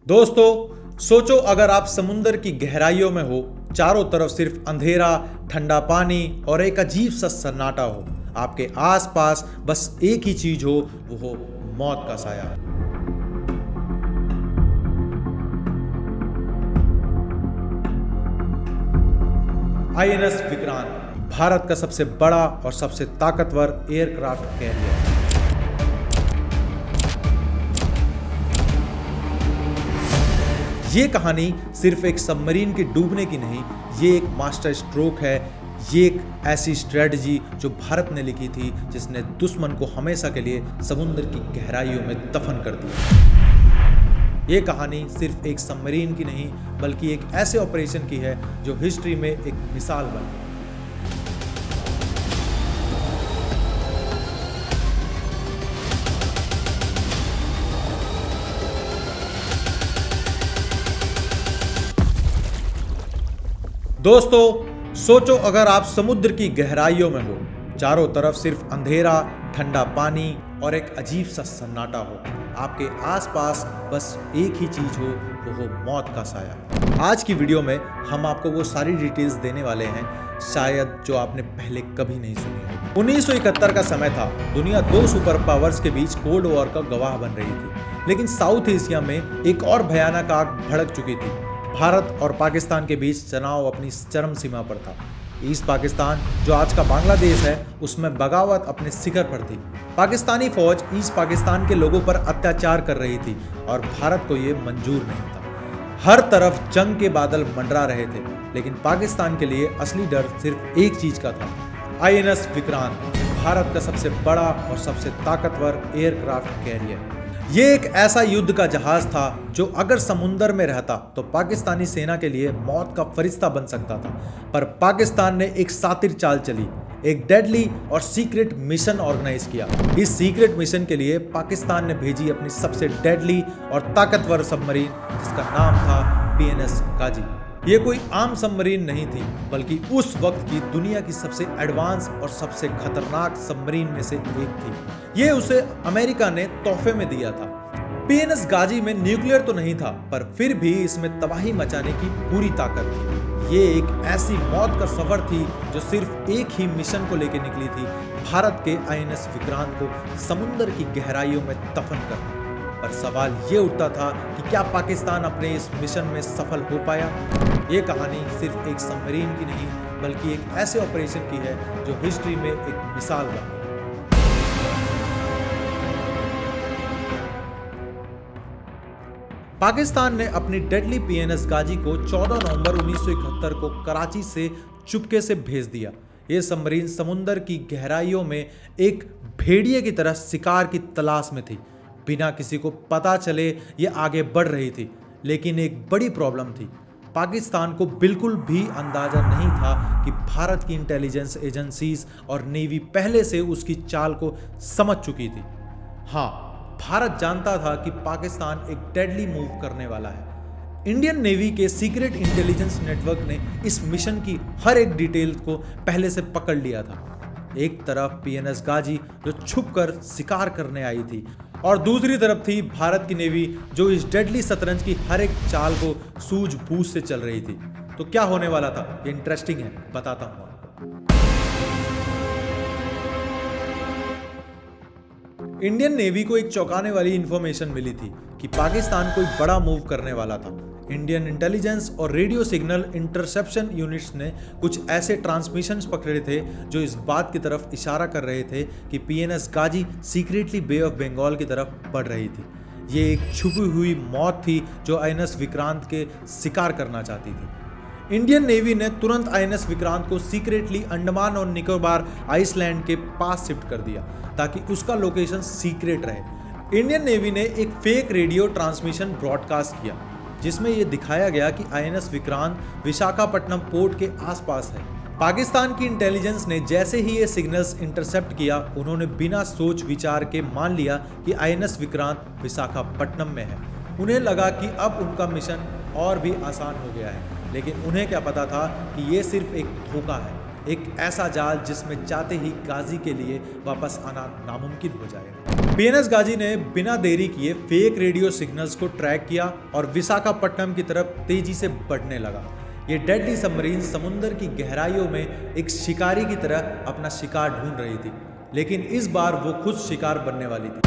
दोस्तों सोचो अगर आप समुंदर की गहराइयों में हो, चारों तरफ सिर्फ अंधेरा, ठंडा पानी और एक अजीब सा सन्नाटा हो। आपके आसपास बस एक ही चीज हो, वो हो मौत का साया। आईएनएस विक्रांत भारत का सबसे बड़ा और सबसे ताकतवर एयरक्राफ्ट कैरियर। ये कहानी सिर्फ एक सबमरीन के डूबने की नहीं, ये एक मास्टर स्ट्रोक है। ये एक ऐसी स्ट्रेटजी जो भारत ने लिखी थी, जिसने दुश्मन को हमेशा के लिए समुद्र की गहराइयों में दफन कर दिया। ये कहानी सिर्फ एक सबमरीन की नहीं, बल्कि एक ऐसे ऑपरेशन की है जो हिस्ट्री में एक मिसाल बन गई। दोस्तों सोचो अगर आप समुद्र की गहराइयों में हो, चारों तरफ सिर्फ अंधेरा, ठंडा पानी और एक अजीब सा सन्नाटा हो। आपके आसपास बस एक ही चीज हो, वो हो मौत का साया। आज की वीडियो में हम आपको वो सारी डिटेल्स देने वाले हैं शायद जो आपने पहले कभी नहीं सुनी। 1971 का समय था। दुनिया दो सुपर पावर्स के बीच कोल्ड वॉर का गवाह बन रही थी, लेकिन साउथ एशिया में एक और भयानक आग भड़क चुकी थी। भारत और पाकिस्तान के बीच तनाव अपनी चरम सीमा पर था। ईस्ट पाकिस्तान, जो आज का बांग्लादेश है, उसमें बगावत अपने शिखर पर थी। पाकिस्तानी फौज ईस्ट पाकिस्तान के लोगों पर अत्याचार कर रही थी और भारत को ये मंजूर नहीं था। हर तरफ जंग के बादल मंडरा रहे थे, लेकिन पाकिस्तान के लिए असली डर सिर्फ एक चीज का था, आईएनएस विक्रांत, भारत का सबसे बड़ा और सबसे ताकतवर एयरक्राफ्ट कैरियर। ये एक ऐसा युद्ध का जहाज था जो अगर समुंदर में रहता तो पाकिस्तानी सेना के लिए मौत का फरिश्ता बन सकता था। पर पाकिस्तान ने एक शातिर चाल चली, एक डेडली और सीक्रेट मिशन ऑर्गेनाइज किया। इस सीक्रेट मिशन के लिए पाकिस्तान ने भेजी अपनी सबसे डेडली और ताकतवर सबमरीन, जिसका नाम था पीएनएस गाजी। ये कोई आम सबमरीन नहीं थी, बल्कि उस वक्त की दुनिया की सबसे एडवांस और सबसे खतरनाक सबमरीन में से एक थी। ये उसे अमेरिका ने तोहफे में दिया था। पीएनएस गाजी में न्यूक्लियर तो नहीं था, पर फिर भी इसमें तबाही मचाने की पूरी ताकत थी। ये एक ऐसी मौत का सफर थी जो सिर्फ एक ही मिशन को लेकर निकली थी, भारत के आईएनएस विक्रांत को समुद्र की गहराइयों में दफन करना। पर सवाल ये उठता था कि क्या पाकिस्तान अपने इस मिशन में सफल हो पाया? ये कहानी सिर्फ एक सबमरीन की नहीं, बल्कि एक ऐसे ऑपरेशन की है जो हिस्ट्री में एक मिसाल बन गई। पाकिस्तान ने अपनी डेडली पीएनएस गाजी को 14 नवंबर 1971 को कराची से चुपके से भेज दिया। ये सबमरीन समुद्र की गहराइयों में एक भेड़िए की तरह शिकार की तलाश में थी। बिना किसी को पता चले ये आगे बढ़ रही थी, लेकिन एक बड़ी प्रॉब्लम थी। पाकिस्तान को बिल्कुल भी अंदाजा नहीं था कि भारत की इंटेलिजेंस एजेंसीज और नेवी पहले से उसकी चाल को समझ चुकी थी। हाँ, भारत जानता था कि पाकिस्तान एक डेडली मूव करने वाला है। इंडियन नेवी के सीक्रेट इंटेलिजेंस नेटवर्क ने इस मिशन की हर एक डिटेल को पहले से पकड़ लिया था। एक तरफ पीएनएस गाजी जो छुपकर शिकार करने आई थी, और दूसरी तरफ थी भारत की नेवी जो इस डेडली शतरंज की हर एक चाल को सूझबूझ से चल रही थी। तो क्या होने वाला था, ये इंटरेस्टिंग है, बताता हूं आपको। इंडियन नेवी को एक चौंकाने वाली इंफॉर्मेशन मिली थी कि पाकिस्तान कोई बड़ा मूव करने वाला था। इंडियन इंटेलिजेंस और रेडियो सिग्नल इंटरसेप्शन यूनिट्स ने कुछ ऐसे ट्रांसमिशंस पकड़े थे जो इस बात की तरफ इशारा कर रहे थे कि PNS Ghazi secretly bay of Bengal की तरफ बढ़ रही थी। ये एक छुपी हुई मौत थी जो आईएनएस विक्रांत के शिकार करना चाहती थी। इंडियन नेवी ने तुरंत आईएनएस विक्रांत को सीक्रेटली अंडमान और निकोबार आइसलैंड के पास शिफ्ट कर दिया ताकि उसका लोकेशन सीक्रेट रहे। इंडियन नेवी ने एक फेक रेडियो ट्रांसमिशन ब्रॉडकास्ट किया जिसमें यह दिखाया गया कि आईएनएस विक्रांत विशाखापट्टनम पोर्ट के आसपास है। पाकिस्तान की इंटेलिजेंस ने जैसे ही ये सिग्नल्स इंटरसेप्ट किया, उन्होंने बिना सोच विचार के मान लिया कि आईएनएस विक्रांत विशाखापट्टनम में है। उन्हें लगा कि अब उनका मिशन और भी आसान हो गया है, लेकिन उन्हें क्या पता था कि ये सिर्फ एक धोखा है, एक ऐसा जाल जिसमें जाते ही गाजी के लिए वापस आना नामुमकिन हो जाएगा। पीएनएस गाजी ने बिना देरी किए फेक रेडियो सिग्नल्स को ट्रैक किया और विशाखापट्टनम की तरफ तेजी से बढ़ने लगा। ये डेडली सबमरीन समुद्र की गहराइयों में एक शिकारी की तरह अपना शिकार ढूंढ रही थी, लेकिन इस बार वो खुद शिकार बनने वाली थी।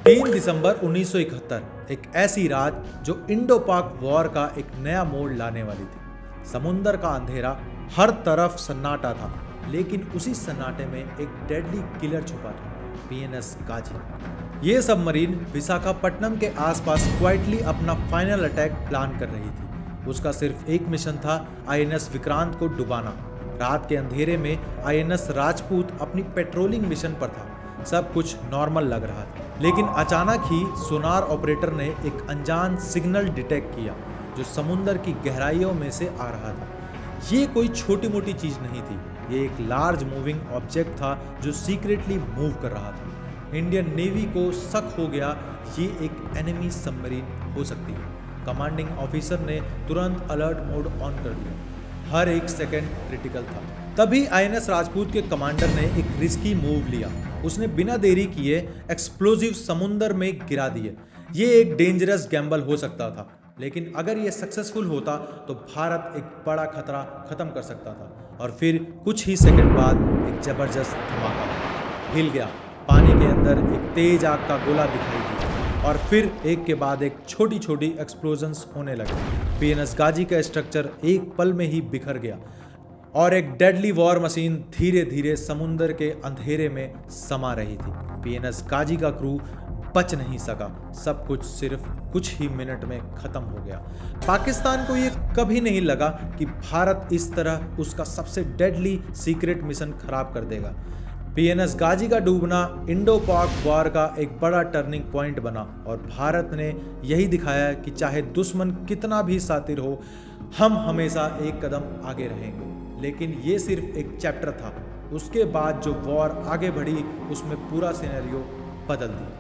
3 दिसंबर 1971, एक ऐसी रात जो इंडो पाक वॉर का एक नया मोड़ लाने वाली थी। समुद्र का अंधेरा, हर तरफ सन्नाटा था, लेकिन उसी सन्नाटे में एक डेडली किलर छुपा था, पीएनएस गाजी। ये सबमरीन विशाखापट्टनम के आसपास क्वाइटली अपना फाइनल अटैक प्लान कर रही थी। उसका सिर्फ एक मिशन था, आईएनएस विक्रांत को डुबाना। रात के अंधेरे में आईएनएस राजपूत अपनी पेट्रोलिंग मिशन पर था। सब कुछ नॉर्मल लग रहा था, लेकिन अचानक ही सोनार ऑपरेटर ने एक अनजान सिग्नल डिटेक्ट किया जो समुद्र की गहराइयों में से आ रहा था। ये कोई छोटी मोटी चीज नहीं थी, ये एक लार्ज मूविंग ऑब्जेक्ट था जो सीक्रेटली मूव कर रहा था। इंडियन नेवी को शक हो गया ये एक एनिमी सबमरीन हो सकती है। कमांडिंग ऑफिसर ने तुरंत अलर्ट मोड ऑन कर दिया। हर एक सेकंड क्रिटिकल था। तभी आईएनएस राजपूत के कमांडर ने एक रिस्की मूव लिया। उसने बिना देरी किए एक्सप्लोजिव समुद्र में गिरा दिए। ये एक डेंजरस गैम्बल हो सकता था, लेकिन अगर ये सक्सेसफुल होता तो भारत एक बड़ा खतरा खत्म कर सकता था। और फिर कुछ ही सेकंड बाद एक जबरदस्त धमाका हिल गया। पानी के अंदर एक तेज आग का गोला दिखाई दिया और फिर एक के बाद एक छोटी छोटी एक्सप्लोजन्स होने लगे। पीएनएस गाजी का स्ट्रक्चर एक पल में ही बिखर गया और एक डेडली वॉर मशीन धीरे धीरे समुद्र के अंधेरे में समा रही थी। पीएनएस गाजी का क्रू बच नहीं सका। सब कुछ सिर्फ कुछ ही मिनट में खत्म हो गया। पाकिस्तान को ये कभी नहीं लगा कि भारत इस तरह उसका सबसे डेडली सीक्रेट मिशन खराब कर देगा। पीएनएस गाजी का डूबना इंडो पाक वॉर का एक बड़ा टर्निंग पॉइंट बना और भारत ने यही दिखाया कि चाहे दुश्मन कितना भी शातिर हो, हम हमेशा एक कदम आगे रहेंगे। लेकिन ये सिर्फ एक चैप्टर था। उसके बाद जो वॉर आगे बढ़ी उसमें पूरा सिनेरियो बदल दिया।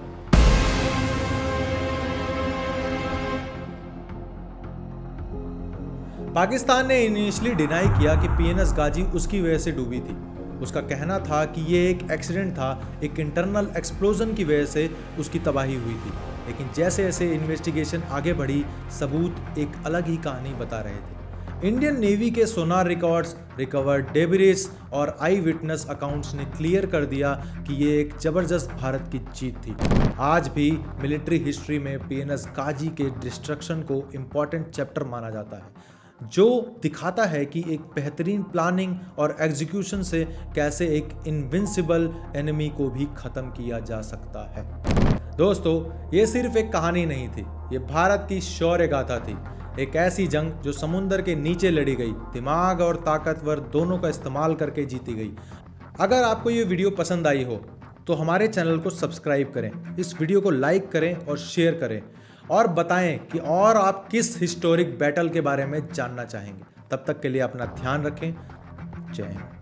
पाकिस्तान ने इनिशियली डिनाई किया कि पीएनएस गाजी उसकी वजह से डूबी थी। उसका कहना था कि ये एक एक्सीडेंट था, एक इंटरनल एक्सप्लोजन की वजह से उसकी तबाही हुई थी। लेकिन जैसे जैसे इन्वेस्टिगेशन आगे बढ़ी, सबूत एक अलग ही कहानी बता रहे थे। इंडियन नेवी के सोनार रिकॉर्ड्स, रिकवर्ड डेब्रिस और आई विटनेस अकाउंट्स ने क्लियर कर दिया कि ये एक जबरदस्त भारत की जीत थी। आज भी मिलिट्री हिस्ट्री में पीएनएस गाजी के डिस्ट्रक्शन को इम्पॉर्टेंट चैप्टर माना जाता है, जो दिखाता है कि एक बेहतरीन प्लानिंग और एग्जीक्यूशन से कैसे एक इनविंसिबल एनिमी को भी खत्म किया जा सकता है। दोस्तों, ये सिर्फ एक कहानी नहीं थी, ये भारत की शौर्य गाथा थी। एक ऐसी जंग जो समुद्र के नीचे लड़ी गई, दिमाग और ताकतवर दोनों का इस्तेमाल करके जीती गई। अगर आपको ये वीडियो पसंद आई हो तो हमारे चैनल को सब्सक्राइब करें, इस वीडियो को लाइक करें और शेयर करें और बताएं कि और आप किस हिस्टोरिक बैटल के बारे में जानना चाहेंगे। तब तक के लिए अपना ध्यान रखें। जय हिंद।